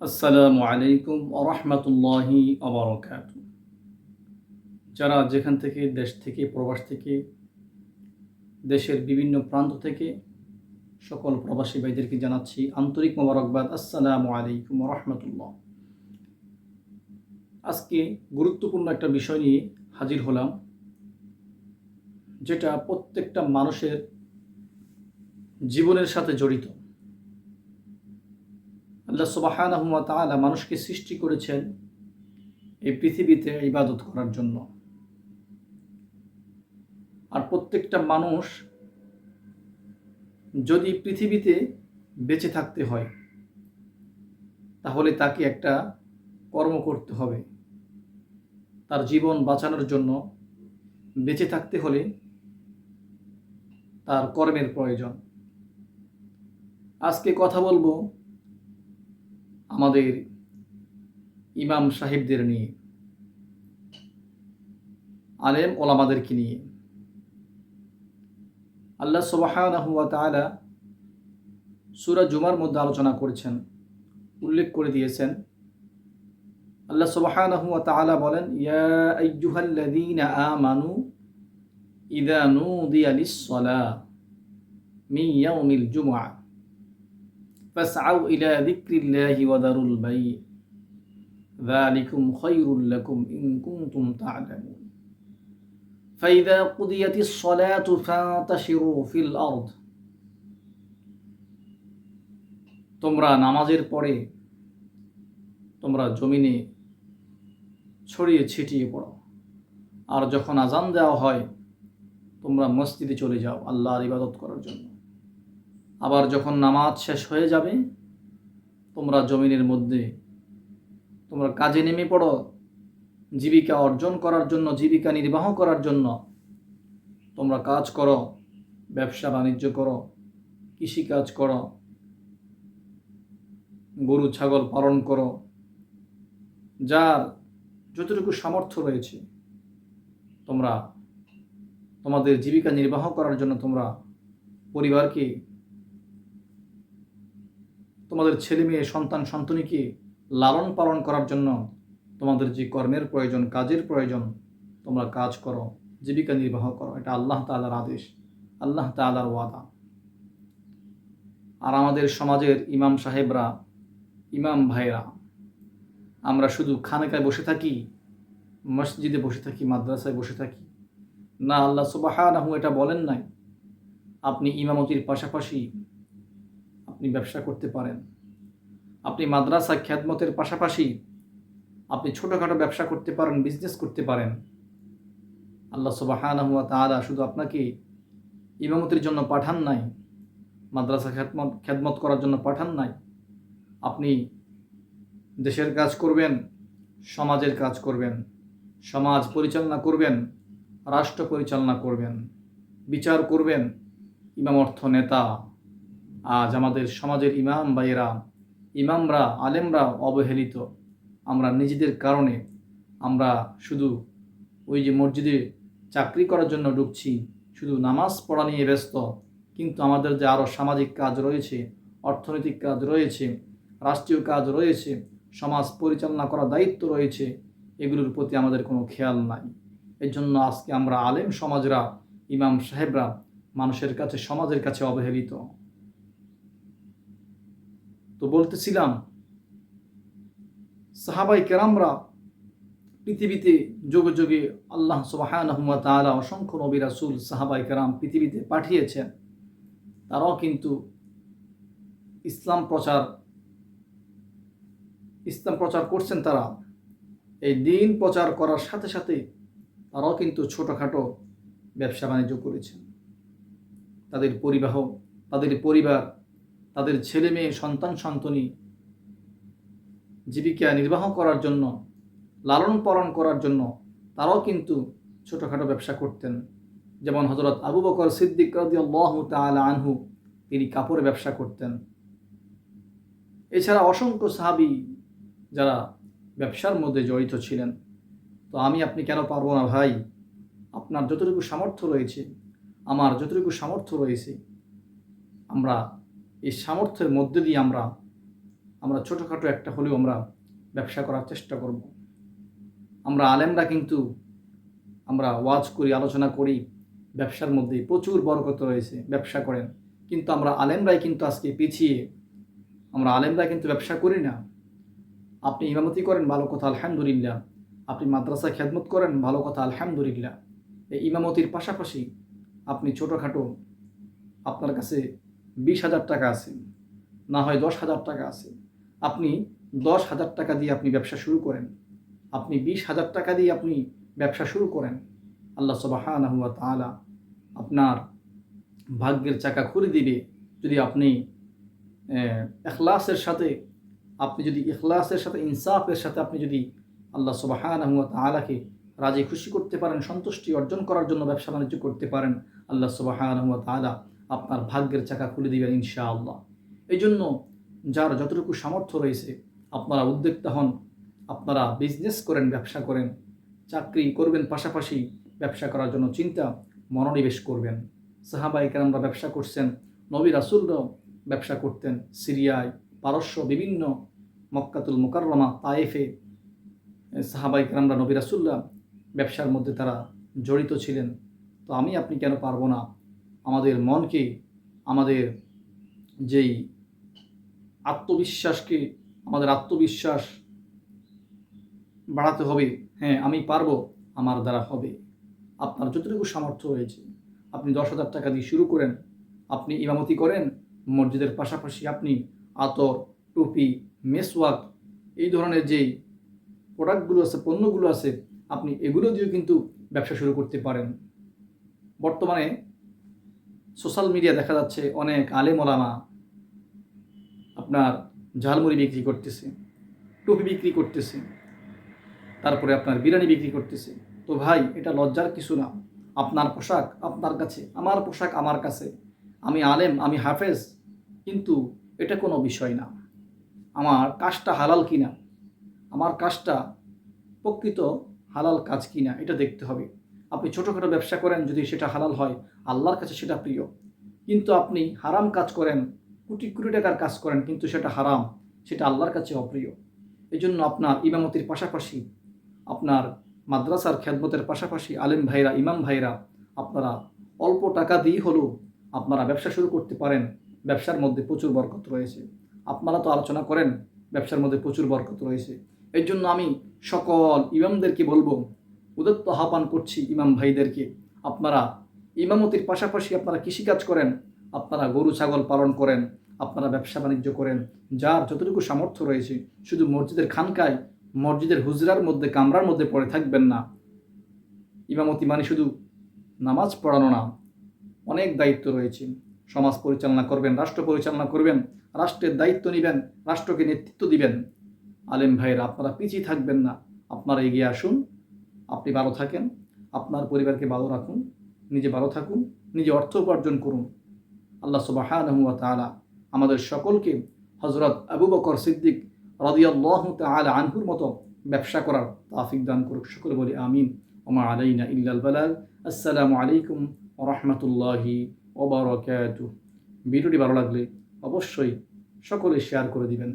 আসসালামু আলাইকুম ওরহমতুল্লাহি ওবরকাত। যারা যেখান থেকে দেশ থেকে প্রবাস থেকে দেশের বিভিন্ন প্রান্ত থেকে সকল প্রবাসী ভাইদেরকে জানাচ্ছি আন্তরিক মোবারকবাদ। আসসালামু আলাইকুম ওরহমতুল্লাহ। আজকে গুরুত্বপূর্ণ একটা বিষয় নিয়ে হাজির হলাম, যেটা প্রত্যেকটা মানুষের জীবনের সাথে জড়িত। আল্লাহ সুবহানাহু ওয়া তাআলা মানুষকে সৃষ্টি করেছেন এই পৃথিবীতে ইবাদত করার জন্য। আর প্রত্যেকটা মানুষ যদি পৃথিবীতে বেঁচে থাকতে হয় তাহলে তাকে একটা কর্ম করতে হবে। তার জীবন বাঁচানোর জন্য বেঁচে থাকতে হলে তার কর্মের প্রয়োজন। আজকে কথা বলবো আমাদের ইমাম সাহেবদের নিয়ে, আলেম ওলামাদেরকে নিয়ে। আল্লাহ সুবহানাহু ওয়া তাআলা সূরা জুমার মধ্যে আলোচনা করেছেন, উল্লেখ করে দিয়েছেন। আল্লাহ সুবহানাহু ওয়া তাআলা বলেন, ইয়া আইয়ুহাল্লাযীনা আমানু ইযা নুদিয়া লিস-সালাহ মিন ইয়াউমিল জুমআহ ফাসআউ ইলা যিকরিল্লাহি ওয়া দারুল বাই' যালিকুম খায়রুল লাকুম ইন কুনতুম তা'লামুন ফাইযা কুদিয়াতিস সালাতু ফান্তাশিরু ফিল আরদ। তোমরা নামাজের পরে তোমরা জমিনে ছড়িয়ে ছিটিয়ে পড়ো, আর যখন আজান দেওয়া হয় তোমরা মসজিদে চলে যাও আল্লাহর ইবাদত করার জন্য। আবার যখন নামাজ শেষ হয়ে যাবে তোমরা জমিনের মধ্যে তোমরা কাজে নেমে পড়ো, জীবিকা অর্জন করার জন্য, জীবিকা নির্বাহ করার জন্য তোমরা কাজ করো, ব্যবসা বাণিজ্য করো, কৃষিকাজ করো, গরু ছাগল পালন করো। যার যতটুকু সামর্থ্য রয়েছে তোমরা তোমাদের জীবিকা নির্বাহ করার জন্য তোমরা পরিবারকে, তোমাদের ছেলে মেয়ে সন্তান সন্ততিকে লালন পালন করার জন্য তোমাদের যে কর্মের প্রয়োজন, কাজের প্রয়োজন, তোমরা কাজ করো, জীবিকা নির্বাহ করো। এটা আল্লাহ তাআলার আদেশ, আল্লাহ তাআলার ওয়াদা। আর আমাদের সমাজের ইমাম সাহেবরা, ইমাম ভাইরা, আমরা শুধু খানেকায় বসে থাকি, মসজিদে বসে থাকি, মাদ্রাসায় বসে থাকি না। আল্লাহ সুবহানাহু এটা বলেন নাই। আপনি ইমামতির পাশাপাশি আপনি ব্যবসা করতে পারেন, আপনি মাদ্রাসা খিদমতের পাশাপাশি আপনি ছোটোখাটো ব্যবসা করতে পারেন, বিজনেস করতে পারেন। আল্লাহ সুবহানাহু ওয়া তাআলা শুধু আপনাকে ইমামতির জন্য পাঠান নাই, মাদ্রাসা খিদমত করার জন্য পাঠান নাই। আপনি দেশের কাজ করবেন, সমাজের কাজ করবেন, সমাজ পরিচালনা করবেন, রাষ্ট্র পরিচালনা করবেন, বিচার করবেন। ইমাম অর্থ নেতা। আজ আমাদের সমাজের ইমাম ভাইয়েরা, ইমামরা, আলেমরা অবহেলিত। আমরা নিজেদের কারণে আমরা শুধু ওই যে মসজিদে চাকরি করার জন্য ঢুকছি, শুধু নামাজ পড়া নিয়ে ব্যস্ত, কিন্তু আমাদের যে আরও সামাজিক কাজ রয়েছে, অর্থনৈতিক কাজ রয়েছে, রাষ্ট্রীয় কাজ রয়েছে, সমাজ পরিচালনা করার দায়িত্ব রয়েছে, এগুলোর প্রতি আমাদের কোনো খেয়াল নাই। এর জন্য আজকে আমরা আলেম সমাজরা, ইমাম সাহেবরা মানুষের কাছে, সমাজের কাছে অবহেলিত। তো বলতেছিলাম, সাহাবাই কেরামরা পৃথিবীতে যুগে যুগে আল্লাহ সুবহানাহু ওয়া তাআলা অসংখ্য নবী রাসূল, সাহাবাই কেরাম পৃথিবীতে পাঠিয়েছেন। তারাও কিন্তু ইসলাম প্রচার করছেন। তারা এই দিন প্রচার করার সাথে সাথে তারাও কিন্তু ছোটোখাটো ব্যবসা বাণিজ্য করেছেন। তাদের পরিবার, তাদের ছেলে মেয়ে, সন্তান সন্ততি জীবিকা নির্বাহ করার জন্য, লালন পালন করার জন্য তারাও কিন্তু ছোটোখাটো ব্যবসা করতেন। যেমন হযরত আবু বকর সিদ্দিক রাদিয়াল্লাহু তাআলা আনহু, তিনি কাপড়ের ব্যবসা করতেন। এছাড়া অসংখ্য সাহাবী যারা ব্যবসার মধ্যে জড়িত ছিলেন। তো আপনি কেন পারবো না ভাই? আপনার যতটুকু সামর্থ্য রয়েছে, আমার যতটুকু সামর্থ্য রয়েছে, আমরা এই সামর্থ্যের মধ্যে দিয়ে আমরা ছোটোখাটো একটা হলেও আমরা ব্যবসা করার চেষ্টা করব। আমরা আলেমরা কিন্তু আমরা ওয়াজ করি, আলোচনা করি, ব্যবসার মধ্যে প্রচুর বরকত রয়েছে, ব্যবসা করেন, কিন্তু আমরা আলেমরাই কিন্তু আজকে পিছিয়ে, আমরা আলেমরা কিন্তু ব্যবসা করি না। আপনি ইমামতি করেন, ভালো কথা, আলহামদুলিল্লাহ। আপনি মাদ্রাসা খেদমত করেন, ভালো কথা, আলহামদুলিল্লাহ। এই ইমামতির পাশাপাশি আপনি ছোটোখাটো, আপনার কাছে 20,000 টাকা আছে, না হয় 10,000 টাকা আছে, আপনি 10,000 টাকা দিয়ে আপনি ব্যবসা শুরু করেন, আপনি 20,000 টাকা দিয়ে আপনি ব্যবসা শুরু করেন। আল্লাহ সুবহানাহু ওয়া তাআলা আপনার ভাগ্যের চাকা খুলে দিবে যদি আপনি ইখলাসের সাথে, ইনসাফের সাথে আপনি যদি আল্লাহ সুবহানাহু ওয়া তাআলাকে রাজি খুশি করতে পারেন, সন্তুষ্টি অর্জন করার জন্য ব্যবসা বাণিজ্য করতে পারেন, আল্লাহ সুবহানাহু ওয়া তাআলা আপনার ভাগ্যের চাকা খুলে দিবেন ইনশাআল্লাহ। এই জন্য যার যতটুকু সামর্থ্য রয়েছে আপনারা উদ্যোক্তা হন, আপনারা বিজনেস করেন, ব্যবসা করেন, চাকরি করবেন, পাশাপাশি ব্যবসা করার জন্য চিন্তা মনোনিবেশ করবেন। সাহাবায়ে কেরামরা ব্যবসা করছেন, নবী রাসূলরাও ব্যবসা করতেন, সিরিয়ায়, পারস্য, বিভিন্ন মক্কাতুল মুকাররমা, তায়েফে সাহাবায়ে কেরামরা, নবী রাসূলরা ব্যবসার মধ্যে তারা জড়িত ছিলেন। তো আমি আপনি কেন পারবো না? আমাদের মনকে, আমাদের যেই আত্মবিশ্বাসকে, আমাদের আত্মবিশ্বাস বাড়াতে হবে। হ্যাঁ, আমি পারবো, আমার দ্বারা হবে। আপনার যতটুকু সামর্থ্য হয়েছে আপনি 10,000 টাকা দিয়ে শুরু করেন। আপনি ইমামতি করেন মসজিদের পাশাপাশি, আপনি আতর, টুপি, মেসওয়াক, এই ধরনের যেই প্রোডাক্টগুলো আছে, পণ্যগুলো আছে, আপনি এগুলো দিয়েও কিন্তু ব্যবসা শুরু করতে পারেন। বর্তমানে সোশ্যাল মিডিয়া দেখা যাচ্ছে অনেক আলেম ওলামা আপনার ঝালমুড়ি বিক্রি করতেছে, টুপি বিক্রি করতেছে, তারপরে আপনার বিরিয়ানি বিক্রি করতেছে। তো ভাই, এটা লজ্জার কিছু না। আপনার পোশাক আপনার কাছে, আমার পোশাক আমার কাছে, আমি আলেম, আমি হাফেজ, কিন্তু এটা কোনো বিষয় না। আমার কাজটা হালাল কিনা, আমার কাজটা প্রকৃত হালাল কাজ কিনা, এটা দেখতে হবে। আপনি ছোটোখাটো ব্যবসা করেন, যদি সেটা হালাল হয় আল্লাহর কাছে সেটা প্রিয়, কিন্তু আপনি হারাম কাজ করেন, কোটি কোটি টাকার কাজ করেন, কিন্তু সেটা হারাম, সেটা আল্লাহর কাছে অপ্রিয়। এই জন্য আপনার ইমামতির পাশাপাশি, আপনার মাদ্রাসার খেদমতের পাশাপাশি আলেম ভাইরা, ইমাম ভাইরা, আপনারা অল্প টাকা দিয়ে হলেও আপনারা ব্যবসা শুরু করতে পারেন। ব্যবসার মধ্যে প্রচুর বরকত রয়েছে। আপনারা তো আলোচনা করেন ব্যবসার মধ্যে প্রচুর বরকত রয়েছে। এই জন্য আমি সকল ইমামদেরকে বলবো, উদাত্ত আহ্বান করছি ইমাম ভাইদেরকে, আপনারা ইমামতির পাশাপাশি আপনারা কৃষিকাজ করেন, আপনারা গরু ছাগল পালন করেন, আপনারা ব্যবসা বাণিজ্য করেন, যার যতটুকু সামর্থ্য রয়েছে। শুধু মসজিদের খানকায়, মসজিদের হুজরার মধ্যে, কামরার মধ্যে পড়ে থাকবেন না। ইমামতি মানে শুধু নামাজ পড়ানো না, অনেক দায়িত্ব রয়েছে। সমাজ পরিচালনা করবেন, রাষ্ট্র পরিচালনা করবেন, রাষ্ট্রের দায়িত্ব নেবেন, রাষ্ট্রকে নেতৃত্ব দিবেন। আলেম ভাইয়েরা, আপনারা পিছিয়ে থাকবেন না, আপনারা এগিয়ে আসুন। আপনি ভালো থাকেন, আপনার পরিবারকে ভালো রাখুন, নিজে ভালো থাকুন, নিজে অর্থ উপার্জন করুন। আল্লাহ সুবহানাহু ওয়া তাআলা আমাদের সকলকে হযরত আবু বকর সিদ্দিক রাদিয়াল্লাহু তাআলা আনহুর মতো ব্যবসা করার তৌফিক দান করুক। সকলে বলি আমিন। ওয়া মা আলাইনা ইল্লাল বালাগ। আসসালামু আলাইকুম ওয়া রাহমাতুল্লাহি ওয়া বারাকাতুহু। ভিডিওটি ভালো লাগলে অবশ্যই সকলে শেয়ার করে দিবেন।